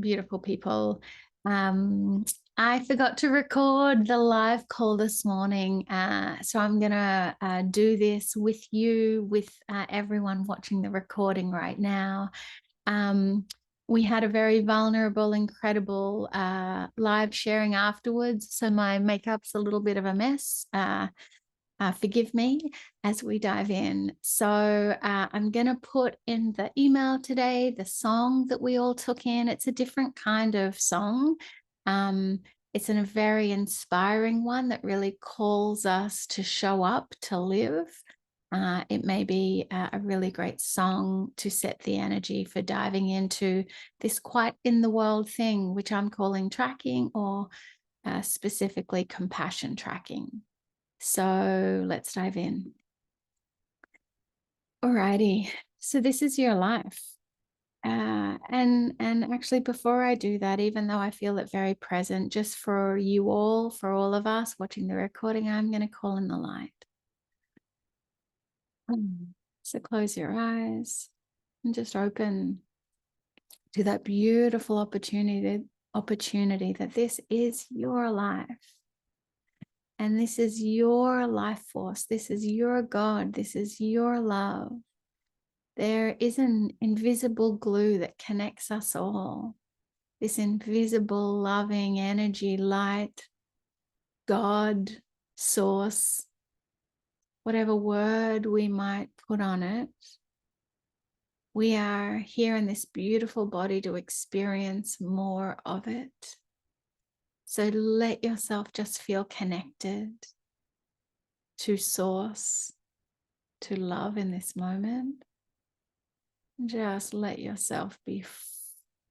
beautiful people. I forgot to record the live call this morning, so I'm going to do this with you, with everyone watching the recording right now. We had a very vulnerable, incredible live sharing afterwards, so my makeup's a little bit of a mess. Forgive me as we dive in. So I'm going to put in the email today the song that we all took in. It's a different kind of song. It's a very inspiring one that really calls us to show up, to live. It may be a really great song to set the energy for diving into this quite in the world thing, which I'm calling tracking, or specifically compassion tracking. So let's dive in. Alrighty, so this is your life. And actually, before I do that, even though I feel it very present, just for you all, for all of us watching the recording, I'm going to call in the light. So close your eyes and just open to that beautiful opportunity that this is your life. And this is your life force. This is your God. This is your love. There is an invisible glue that connects us all. This invisible, loving energy, light, God, source, whatever word we might put on it. We are here in this beautiful body to experience more of it. So let yourself just feel connected to source, to love in this moment. Just let yourself be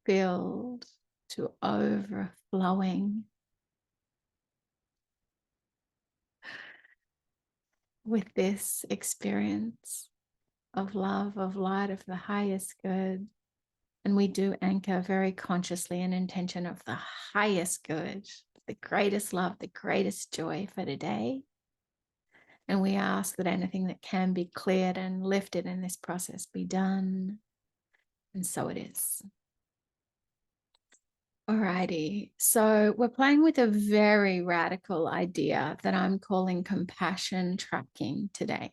filled to overflowing with this experience of love, of light, of the highest good. And we do anchor very consciously an intention of the highest good, the greatest love, the greatest joy for today. And we ask that anything that can be cleared and lifted in this process be done. And so it is. Alrighty, so we're playing with a very radical idea that I'm calling compassion tracking today.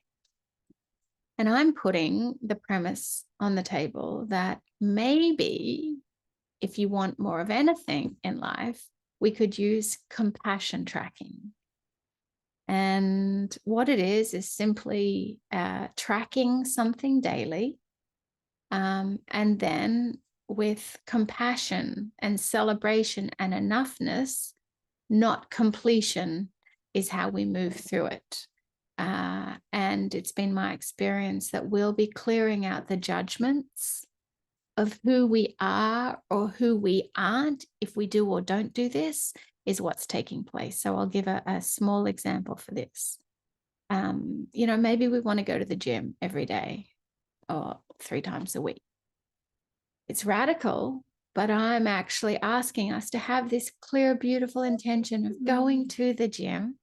And I'm putting the premise on the table that maybe if you want more of anything in life, we could use compassion tracking. And what it is simply tracking something daily, and then with compassion and celebration and enoughness, not completion, is how we move through it. And it's been my experience that we'll be clearing out the judgments of who we are or who we aren't. If we do or don't do this, is what's taking place. So I'll give a small example for this. Maybe we want to go to the gym every day or 3 times a week. It's radical, but I'm actually asking us to have this clear, beautiful intention of going to the gym.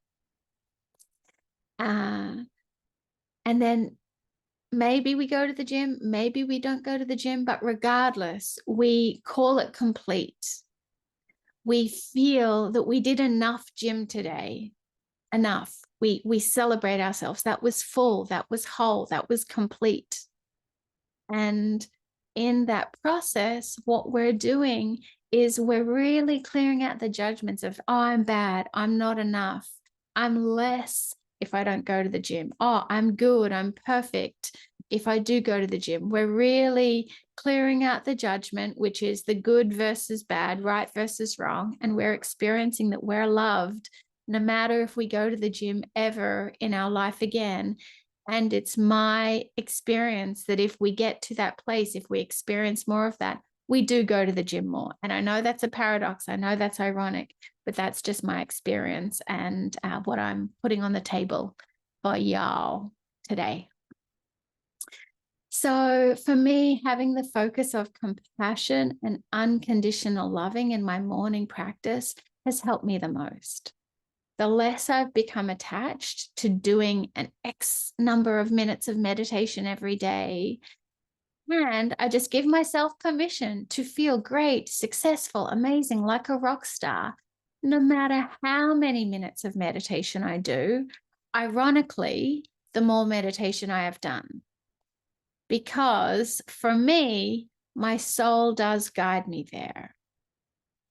And then maybe we go to the gym, maybe we don't go to the gym, but regardless, we call it complete. We feel that we did enough gym today, enough. We celebrate ourselves. That was full, that was whole, that was complete. And in that process, what we're doing is we're really clearing out the judgments of, oh, I'm bad, I'm not enough, I'm less if I don't go to the gym. Oh, I'm good, I'm perfect if I do go to the gym. We're really clearing out the judgment, which is the good versus bad, right versus wrong. And we're experiencing that we're loved no matter if we go to the gym ever in our life again. And it's my experience that if we get to that place, if we experience more of that, we do go to the gym more. And I know that's a paradox. I know that's ironic, but that's just my experience and what I'm putting on the table for y'all today. So for me, having the focus of compassion and unconditional loving in my morning practice has helped me the most. The less I've become attached to doing an X number of minutes of meditation every day, And I just give myself permission to feel great, successful, amazing, like a rock star, no matter how many minutes of meditation I do. Ironically, the more meditation I have done. Because for me, my soul does guide me there,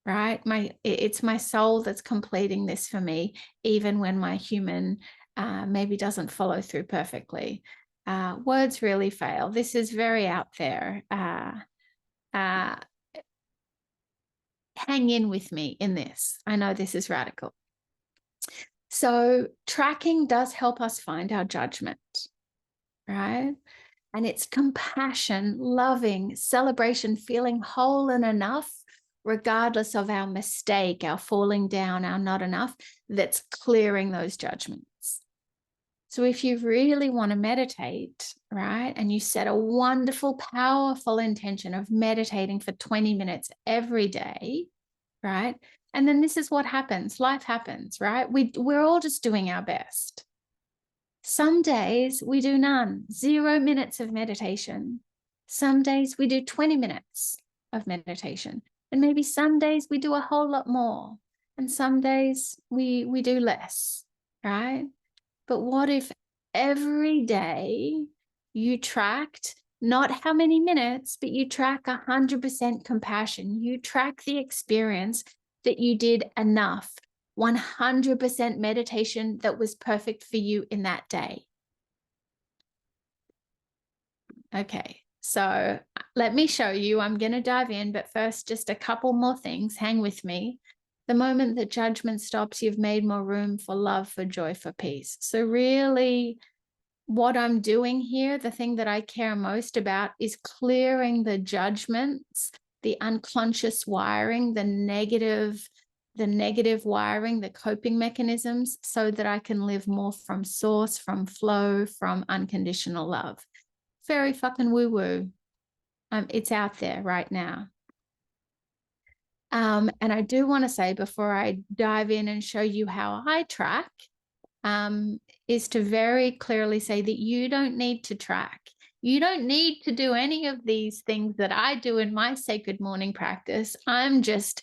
right? It's my soul that's completing this for me, even when my human maybe doesn't follow through perfectly. Words really fail. This is very out there. Hang in with me in this. I know this is radical. So tracking does help us find our judgment, right? And it's compassion, loving, celebration, feeling whole and enough, regardless of our mistake, our falling down, our not enough, that's clearing those judgments. So if you really want to meditate, right, and you set a wonderful, powerful intention of meditating for 20 minutes every day, right? And then this is what happens. Life happens, right? We're all just doing our best. Some days we do none, 0 minutes of meditation. Some days we do 20 minutes of meditation. And maybe some days we do a whole lot more. And some days we do less, right? But what if every day you tracked not how many minutes, but you track 100% compassion. You track the experience that you did enough. 100% meditation that was perfect for you in that day. Okay, so let me show you. I'm going to dive in, but first, just a couple more things. Hang with me. The moment that judgment stops, you've made more room for love, for joy, for peace. So really, what I'm doing here, the thing that I care most about is clearing the judgments, the unconscious wiring, the negative wiring, the coping mechanisms, so that I can live more from source, from flow, from unconditional love. Very fucking woo-woo. It's out there right now. And I do want to say, before I dive in and show you how I track, is to very clearly say that you don't need to track. You don't need to do any of these things that I do in my sacred morning practice. I'm just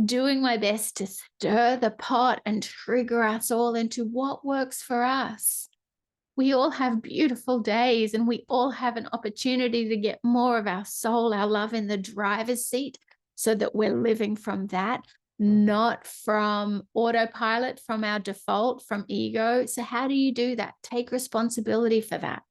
doing my best to stir the pot and trigger us all into what works for us. We all have beautiful days, and we all have an opportunity to get more of our soul, our love in the driver's seat, so that we're living from that, not from autopilot, from our default, from ego. So how do you do that? Take responsibility for that,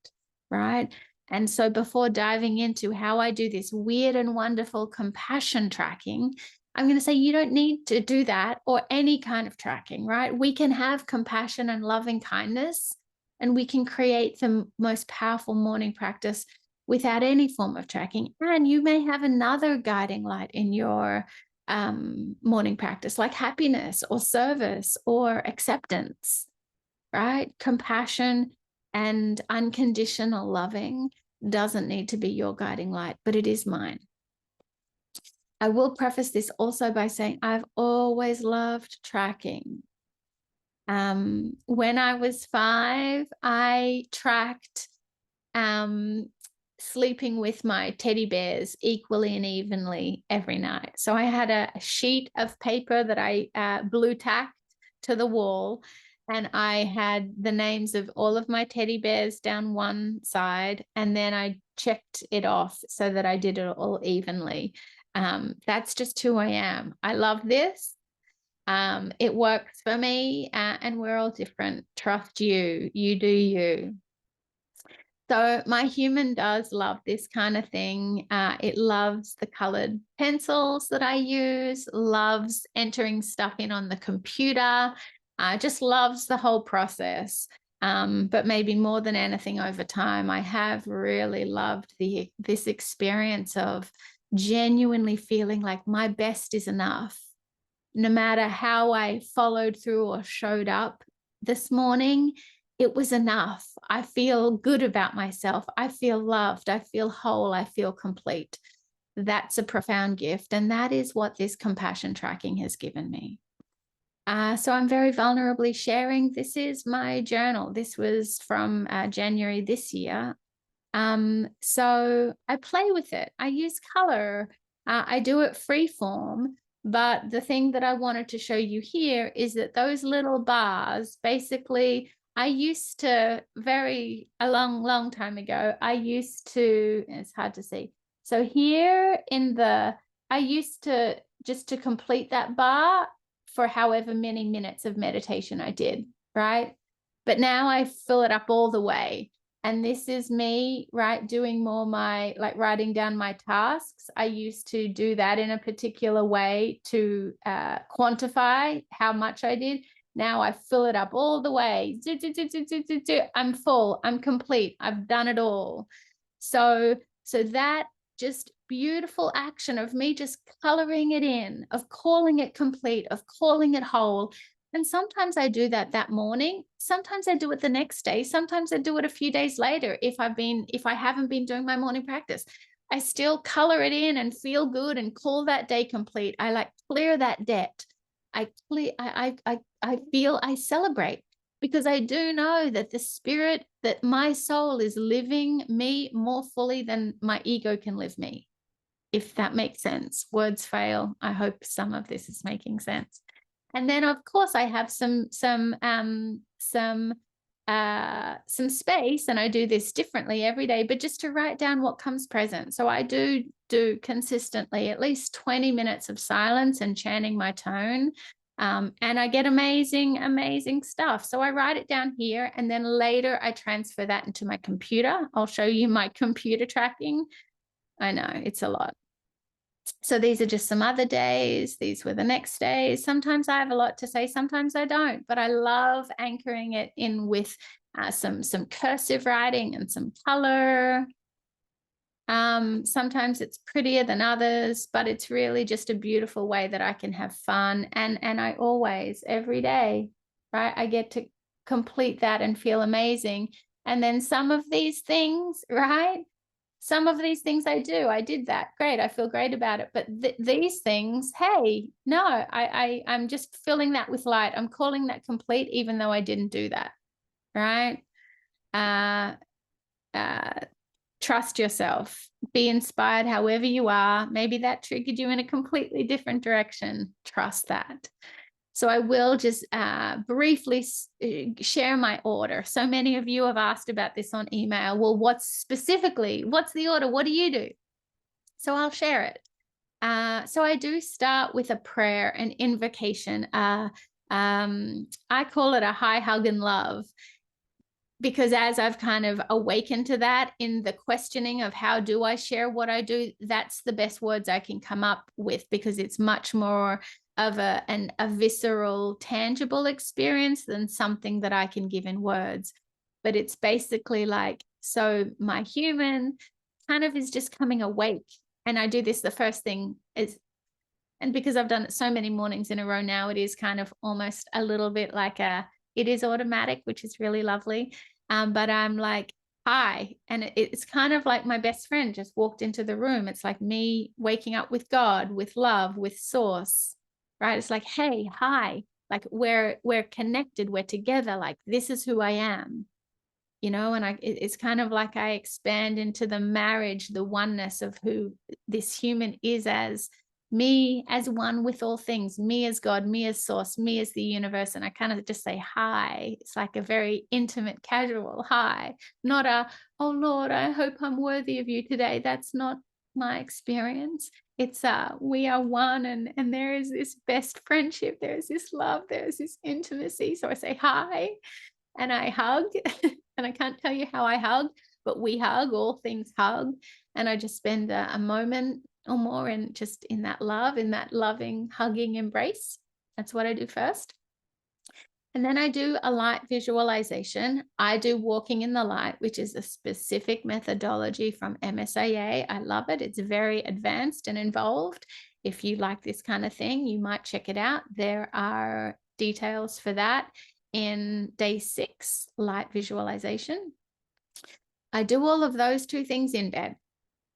right? And so before diving into how I do this weird and wonderful compassion tracking, I'm going to say you don't need to do that, or any kind of tracking, right? We can have compassion and loving kindness, and we can create the most powerful morning practice without any form of tracking. And you may have another guiding light in your morning practice, like happiness or service or acceptance, right? Compassion and unconditional loving doesn't need to be your guiding light, but it is mine. I will preface this also by saying I've always loved tracking. When I was 5, I tracked sleeping with my teddy bears equally and evenly every night. So I had a sheet of paper that I blue tacked to the wall, and I had the names of all of my teddy bears down one side, and then I checked it off so that I did it all evenly. That's just who I am. I love this. It works for me, and we're all different. Trust you. You do you. So my human does love this kind of thing. It loves the colored pencils that I use, loves entering stuff in on the computer, just loves the whole process. But maybe more than anything, over time, I have really loved this experience of genuinely feeling like my best is enough. No matter how I followed through or showed up this morning, it was enough. I feel good about myself. I feel loved. I feel whole. I feel complete. That's a profound gift. And that is what this compassion tracking has given me. So I'm very vulnerably sharing. This is my journal. This was from January this year. So I play with it. I use color. I do it free form. But the thing that I wanted to show you here is that those little bars, basically, I used to a long time ago, I used to, it's hard to see. So here I used to, just to complete that bar for however many minutes of meditation I did, right? But now I fill it up all the way. And this is me, right, doing more like writing down my tasks. I used to do that in a particular way to quantify how much I did. Now I fill it up all the way. I'm full. I'm complete. I've done it all. So that just beautiful action of me just coloring it in, of calling it complete, of calling it whole. And sometimes I do that morning. Sometimes I do it the next day. Sometimes I do it a few days later. If I haven't been doing my morning practice, I still color it in and feel good and call that day complete. I like clear that debt. I feel I celebrate, because I do know that the spirit, that my soul is living me more fully than my ego can live me. If that makes sense. Words fail. I hope some of this is making sense. And then of course I have some space, and I do this differently every day, but just to write down what comes present. So I do consistently at least 20 minutes of silence and chanting my tone. And I get amazing stuff. So I write it down here, and then later I transfer that into my computer. I'll show you my computer tracking. I know it's a lot. So these are just some other days. These were the next days. Sometimes I have a lot to say, sometimes I don't, but I love anchoring it in with some cursive writing and some color. Sometimes it's prettier than others, but it's really just a beautiful way that I can have fun. And I always, every day, right, I get to complete that and feel amazing. And then some of these things, right, some of these things I did that. Great. I feel great about it. But these things, hey, no, I'm just filling that with light. I'm calling that complete, even though I didn't do that. Right. Trust yourself. Be inspired however you are. Maybe that triggered you in a completely different direction. Trust that. So I will just briefly share my order. So many of you have asked about this on email. Well, what's the order? What do you do? So I'll share it. So I do start with a prayer, an invocation. I call it a high hug and love, because as I've kind of awakened to that in the questioning of how do I share what I do, that's the best words I can come up with, because it's much more of a visceral, tangible experience than something that I can give in words. But it's basically like, so my human kind of is just coming awake. And I do this, the first thing is, and because I've done it so many mornings in a row now, it is kind of almost a little bit like it is automatic, which is really lovely. But I'm like, hi. And it's kind of like my best friend just walked into the room. It's like me waking up with God, with love, with source, right? It's like, hey, hi. Like we're connected, we're together. Like this is who I am, and it's kind of like I expand into the marriage, the oneness of who this human is, as me as one with all things, me as God, me as source, me as the universe. And I kind of just say hi. It's like a very intimate, casual hi, not oh Lord, I hope I'm worthy of you today. That's not my experience. It's we are one, and there is this best friendship, there is this love, there is this intimacy. So I say hi and I hug. And I can't tell you how I hug, but we hug, all things hug. And I just spend a moment or more in that love, in that loving, hugging embrace. That's what I do first. And then I do a light visualization. I do walking in the light, which is a specific methodology from MSIA. I love it. It's very advanced and involved. If you like this kind of thing, you might check it out. There are details for that in day 6, light visualization. I do all of those 2 things in bed.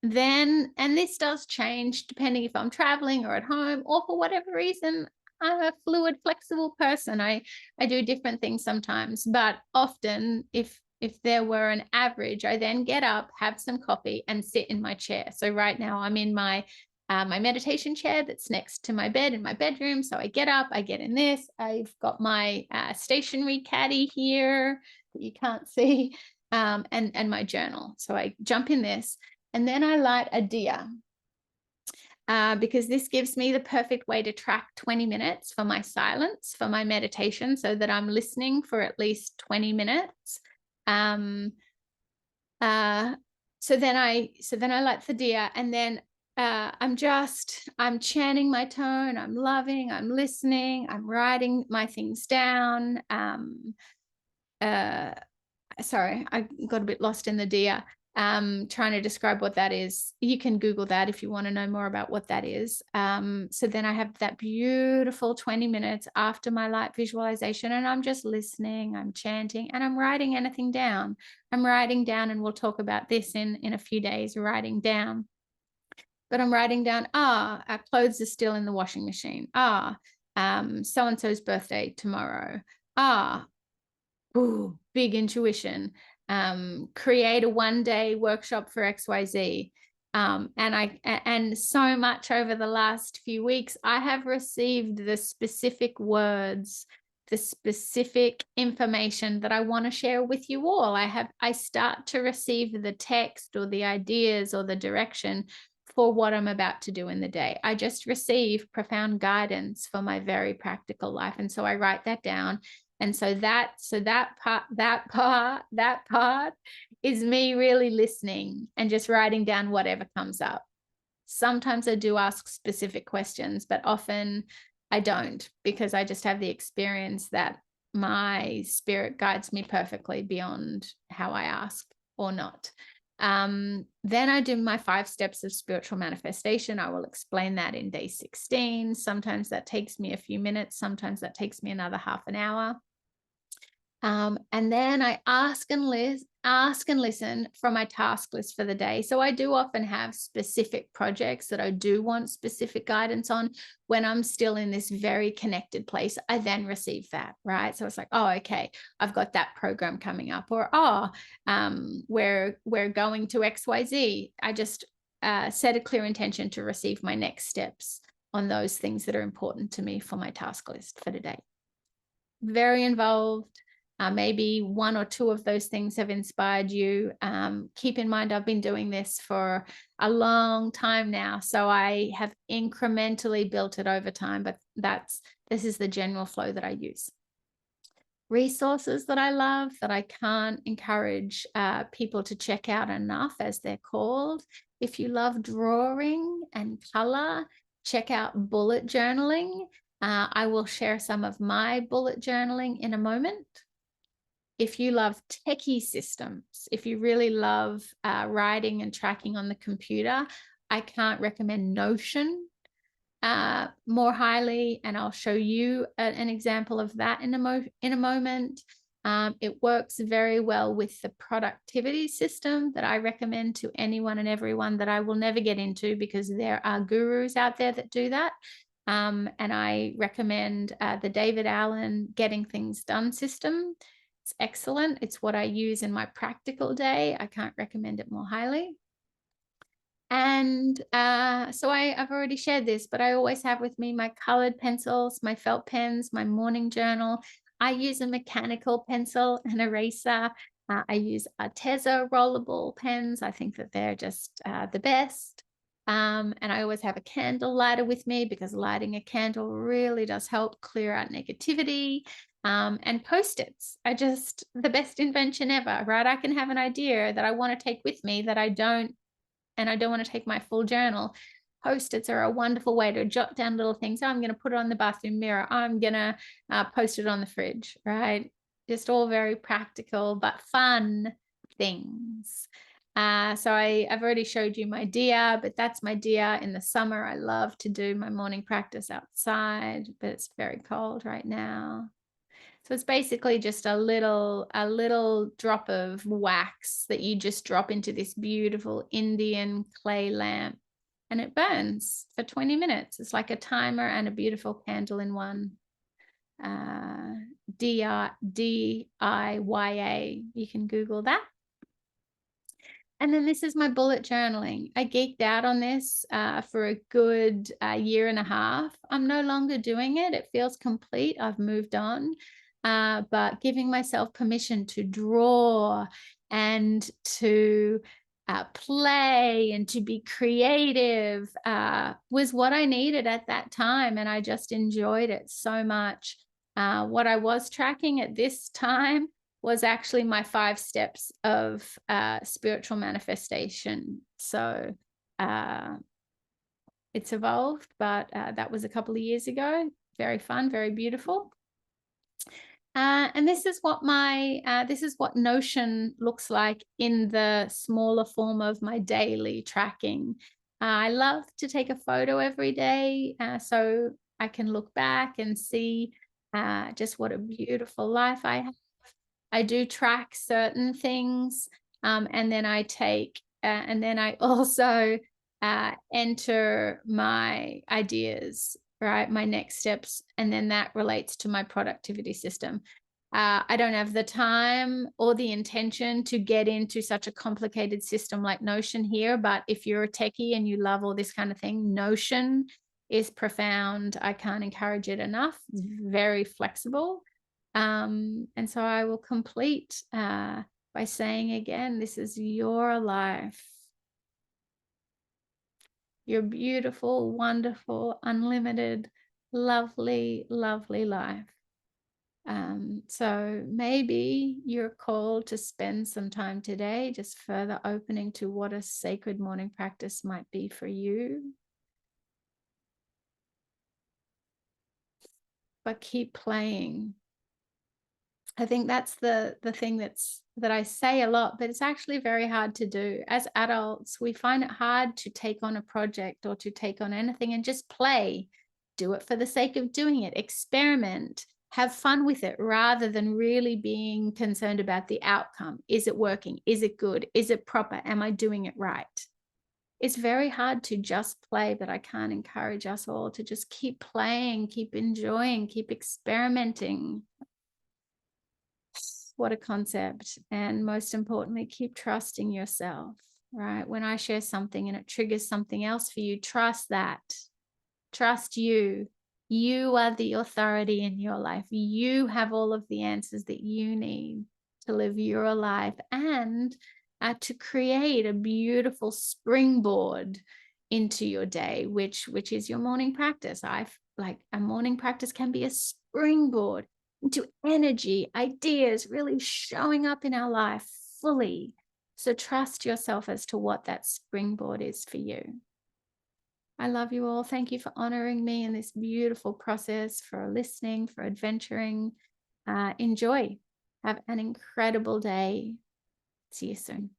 Then, and this does change depending if I'm traveling or at home, or for whatever reason, I'm a fluid, flexible person. I do different things sometimes, but often if if there were an average, I then get up, have some coffee, and sit in my chair. So right now I'm in my meditation chair that's next to my bed in my bedroom. So I get up, I get in this. I've got my stationary caddy here that you can't see, and my journal. So I jump in this, and then I light a diya. Because this gives me the perfect way to track 20 minutes for my silence, for my meditation, so that I'm listening for at least 20 minutes. So then I light the diya, and then I'm chanting my tone, I'm loving, I'm listening, I'm writing my things down. Sorry, I got a bit lost in the diya. Trying to describe what that is. You can Google that if you want to know more about what that is. So then I have that beautiful 20 minutes after my light visualization, and I'm just listening, I'm chanting, and I'm writing anything down. I'm writing down, and we'll talk about this in a few days, writing down. But I'm writing down, our clothes are still in the washing machine. So-and-so's birthday tomorrow. Ooh, big intuition. Create a one-day workshop for XYZ. And so much over the last few weeks, I have received the specific words, the specific information that I want to share with you all. I start to receive the text or the ideas or the direction for what I'm about to do in the day. I just receive profound guidance for my very practical life. And so I write that down. And so that part is me really listening and just writing down whatever comes up. Sometimes I do ask specific questions, but often I don't, because I just have the experience that my spirit guides me perfectly beyond how I ask or not. Then I do my 5 steps of spiritual manifestation. I will explain that in day 16. Sometimes that takes me a few minutes. Sometimes that takes me another half an hour. And then I ask and listen from my task list for the day. So I do often have specific projects that I do want specific guidance on. When I'm still in this very connected place, I then receive that, right? So it's like, oh, okay, I've got that program coming up, or we're going to XYZ. I just set a clear intention to receive my next steps on those things that are important to me for my task list for today. Very involved. Maybe 1 or 2 of those things have inspired you. Keep in mind, I've been doing this for a long time now, so I have incrementally built it over time, but this is the general flow that I use. Resources that I love that I can't encourage people to check out enough, as they're called. If you love drawing and color, check out bullet journaling. I will share some of my bullet journaling in a moment. If you love techie systems, if you really love writing and tracking on the computer, I can't recommend Notion more highly, and I'll show you an example of that in a moment. It works very well with the productivity system that I recommend to anyone and everyone that I will never get into, because there are gurus out there that do that. And I recommend the David Allen Getting Things Done system. It's excellent. It's what I use in my practical day. I can't recommend it more highly. And so I've already shared this, but I always have with me my colored pencils, my felt pens, my morning journal. I use a mechanical pencil and eraser. I use Arteza rollable pens. I think that they're just the best. And I always have a candle lighter with me, because lighting a candle really does help clear out negativity. And Post-its are just the best invention ever, right? I can have an idea that I want to take with me that I don't want to take my full journal. Post-its are a wonderful way to jot down little things. I'm going to put it on the bathroom mirror. I'm going to post it on the fridge, right? Just all very practical but fun things. So I've already showed you my diya, but that's my diya in the summer. I love to do my morning practice outside, but it's very cold right now. So it's basically just a little drop of wax that you just drop into this beautiful Indian clay lamp, and it burns for 20 minutes. It's like a timer and a beautiful candle in one. DIYA. You can Google that. And then this is my bullet journaling. I geeked out on this for a good year and a half. I'm no longer doing it. It feels complete. I've moved on. But giving myself permission to draw and to play and to be creative was what I needed at that time. And I just enjoyed it so much. What I was tracking at this time was actually my 5 steps of spiritual manifestation. So it's evolved, but that was a couple of years ago. Very fun, very beautiful. And this is what Notion looks like in the smaller form of my daily tracking. I love to take a photo every day so I can look back and see just what a beautiful life I have. I do track certain things, and then I also enter my ideas, right? My next steps, and then that relates to my productivity system. I don't have the time or the intention to get into such a complicated system like Notion here, but if you're a techie and you love all this kind of thing, Notion is profound. I can't encourage it enough. It's very flexible. And so I will complete by saying again, this is your life, your beautiful, wonderful, unlimited, lovely, lovely life. So maybe you're called to spend some time today just further opening to what a sacred morning practice might be for you. But keep playing. I think that's the thing that I say a lot, but it's actually very hard to do. As adults, we find it hard to take on a project or to take on anything and just play. Do it for the sake of doing it. Experiment. Have fun with it rather than really being concerned about the outcome. Is it working? Is it good? Is it proper? Am I doing it right? It's very hard to just play, but I can't encourage us all to just keep playing, keep enjoying, keep experimenting. What a concept. And most importantly, keep trusting yourself, right? When I share something and it triggers something else for you, trust that. Trust you. You are the authority in your life. You have all of the answers that you need to live your life and to create a beautiful springboard into your day, which is your morning practice. Like a morning practice can be a springboard into energy, ideas really showing up in our life fully. So trust yourself as to what that springboard is for you. I love you all. Thank you for honoring me in this beautiful process, for listening, for adventuring. Enjoy. Have an incredible day. See you soon.